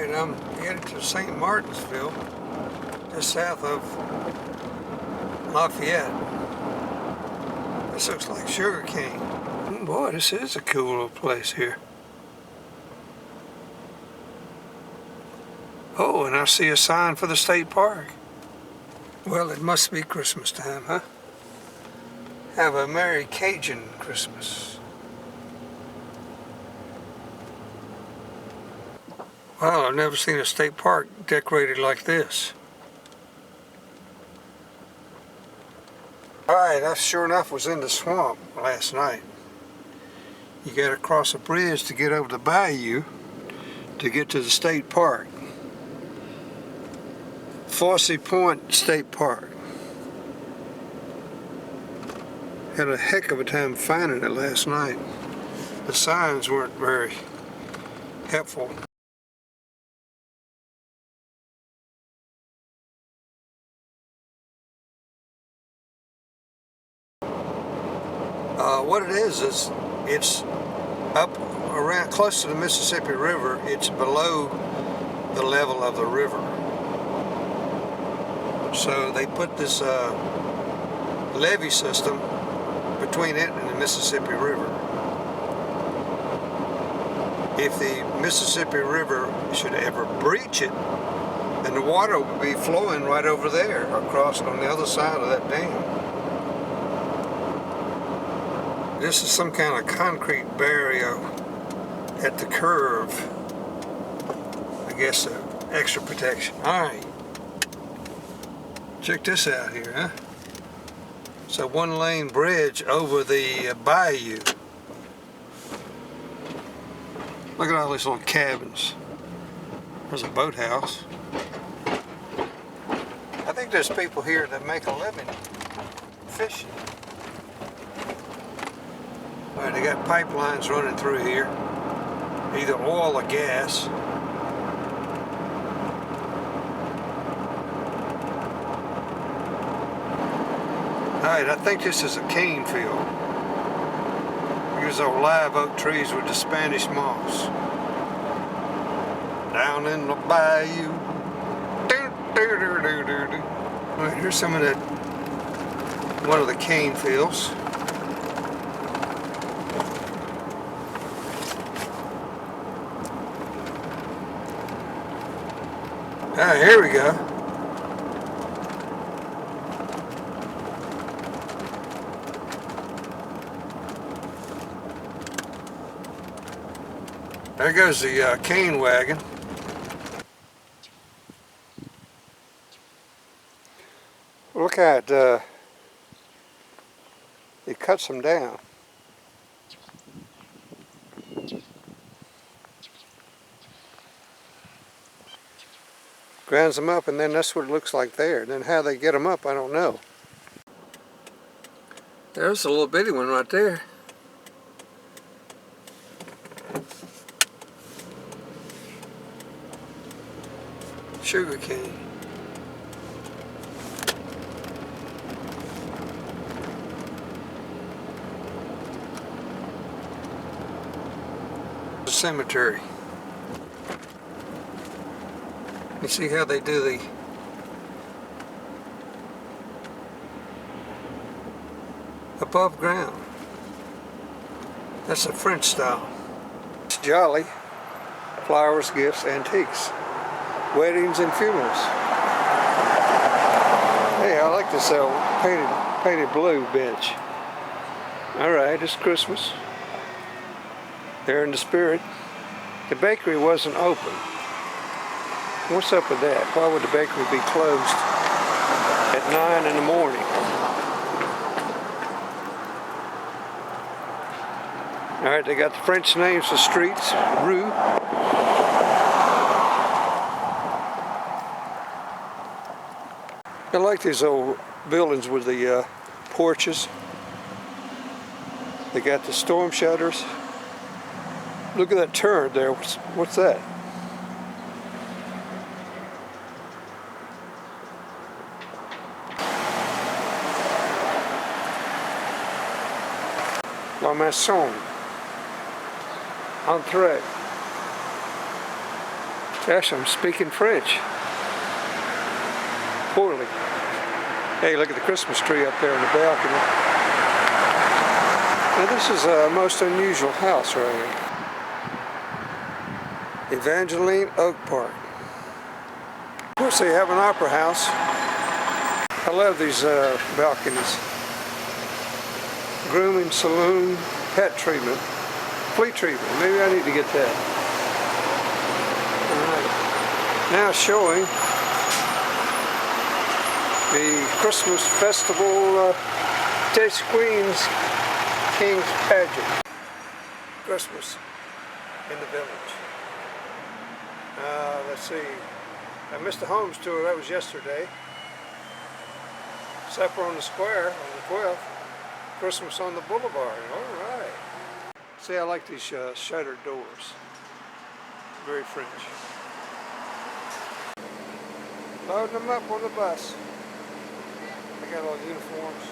Alright, I'm headed to St. Martinsville, just south of Lafayette. This looks like sugarcane. Boy, this is a cool little place here. Oh, and I see a sign for the state park. Well, it must be Christmas time, huh? Have a Merry Cajun Christmas. Wow, I've never seen a state park decorated like this. Alright, I sure enough was in the swamp last night. You gotta cross a bridge to get over the bayou to get to the state park. Fossey Point State Park. Had a heck of a time finding it last night. The signs weren't very helpful. What it is it's up around close to the Mississippi River. It's below the level of the river. So they put this levee system between it and the Mississippi River. If the Mississippi River should ever breach it, then the water would be flowing right over there, across on the other side of that dam. This is some kind of concrete barrier at the curve. I guess extra protection. Alright. Check this out here, huh? It's a one-lane bridge over the bayou. Look at all these little cabins. There's a boathouse. I think there's people here that make a living fishing. All right, they got pipelines running through here, either oil or gas. Alright, I think this is a cane field. Here's old live oak trees with the Spanish moss. Down in the bayou. Alright, here's some of that, one of the cane fields. Ah, here we go. There goes the cane wagon. Look at it cuts them down. Grounds them up, and then that's what it looks like there. And then how they get them up, I don't know. There's a little bitty one right there. Sugar cane. The cemetery. You see how they do the above ground. That's a French style. It's jolly. Flowers, gifts, antiques. Weddings and funerals. Hey, I like this painted blue bench. Alright, it's Christmas. They're in the spirit. The bakery wasn't open. What's up with that? Why would the bakery be closed at 9 in the morning? Alright, they got the French names for streets. Rue. I like these old buildings with the porches. They got the storm shutters. Look at that turn there. What's that? La Maison. Entrée. Gosh, I'm speaking French. Poorly. Hey, look at the Christmas tree up there in the balcony. Now this is a most unusual house right here. Evangeline Oak Park. Of course they have an opera house. I love these balconies. Grooming, saloon, pet treatment, flea treatment. Maybe I need to get that. Alright. Now showing the Christmas Festival Taste Queen's King's Pageant. Christmas in the village. Let's see. I missed the Holmes tour. That was yesterday. Supper on the Square on the 12th. Christmas on the Boulevard. All right. See, I like these shuttered doors. Very French. Loading them up on the bus. They got all the uniforms.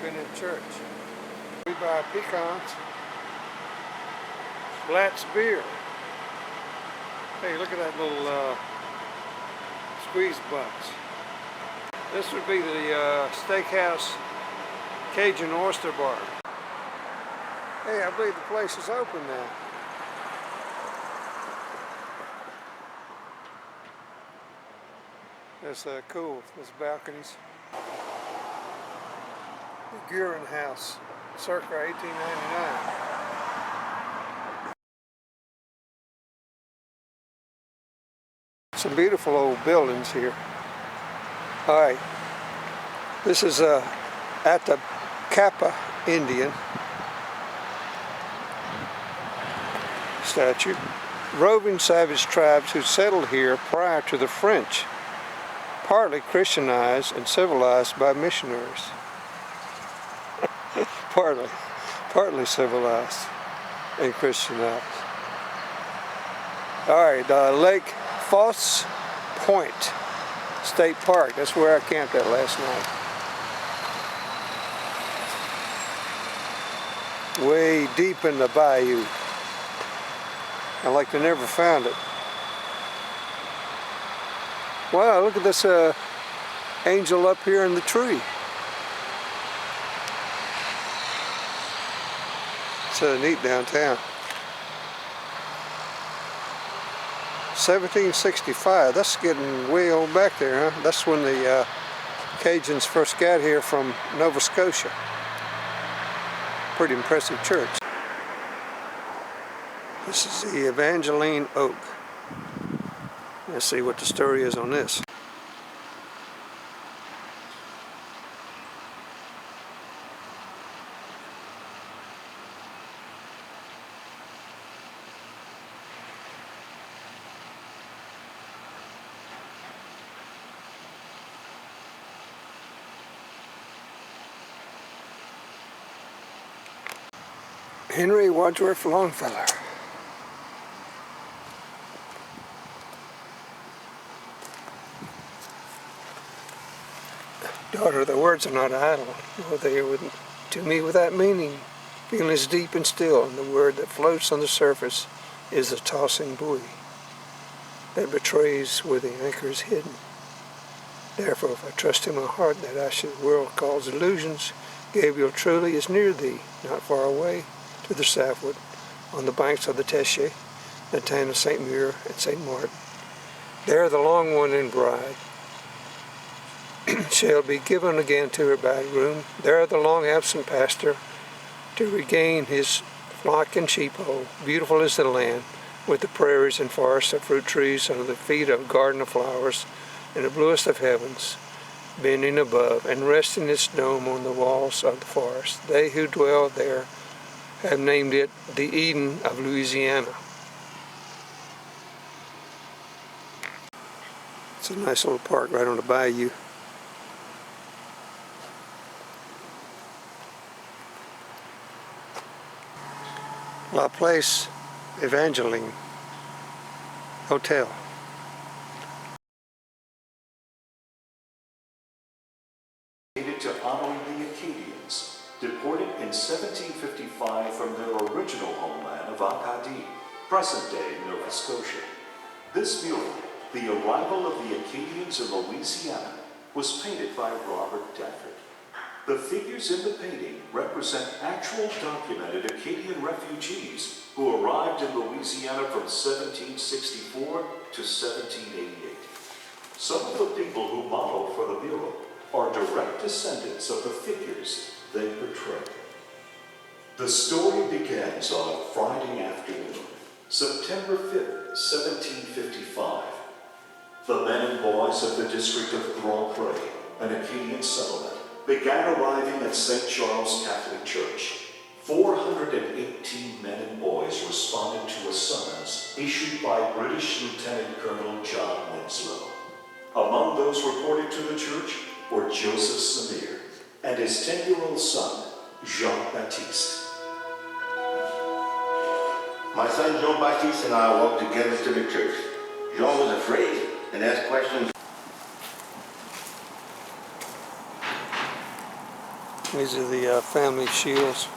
Been in church. We buy pecans. Flat's beer. Hey, look at that little squeeze box. This would be the Steakhouse Cajun Oyster Bar. Hey, I believe the place is open now. That's cool, those balconies. The Guerin House, circa 1899. Some beautiful old buildings here. All right, this is Atacapa Indian statue. Roving savage tribes who settled here prior to the French, partly Christianized and civilized by missionaries. partly civilized and Christianized. All right, Lake Fosse Point State Park. That's where I camped at last night. Way deep in the bayou. I like to never found it. Wow, look at this angel up here in the tree. It's neat downtown. 1765, that's getting way old back there, huh? That's when the Cajuns first got here from Nova Scotia. Pretty impressive church. This is the Evangeline Oak. Let's see what the story is on this. Henry Wadsworth Longfellow. Daughter, the words are not idle, nor they are to me without meaning. Feeling is deep and still, and the word that floats on the surface is the tossing buoy that betrays where the anchor is hidden. Therefore, if I trust in my heart that I should world calls illusions, Gabriel truly is near thee, not far away, to the southward, on the banks of the Teche, the town of St. Muir and St. Martin. There the long one and bride shall be given again to her bridegroom. There the long absent pastor to regain his flock and sheepfold. Beautiful is the land, with the prairies and forests of fruit trees under the feet of a garden of flowers, and the bluest of heavens, bending above and resting its dome on the walls of the forest. They who dwell there have named it the Eden of Louisiana. It's a nice little park right on the bayou. La Place Evangeline Hotel. To honor the Acadians, deported in 1755 from their original homeland of Acadie. present-day Nova Scotia. This mural, The Arrival of the Acadians in Louisiana, was painted by Robert Dafford. The figures in the painting represent actual documented Acadian refugees who arrived in Louisiana from 1764 to 1788. Some of the people who modeled for the mural are direct descendants of the figures they portray. The story begins on Friday afternoon, September 5th, 1755. The men and boys of the district of Grand Pré, an Acadian settlement, began arriving at St. Charles Catholic Church. 418 men and boys responded to a summons issued by British Lieutenant Colonel John Winslow. Among those reported to the church were Joseph Samir and his 10-year-old son, Jean-Baptiste. My son Jean-Baptiste and I walked together to the church. Jean was afraid and asked questions. These are the family shields.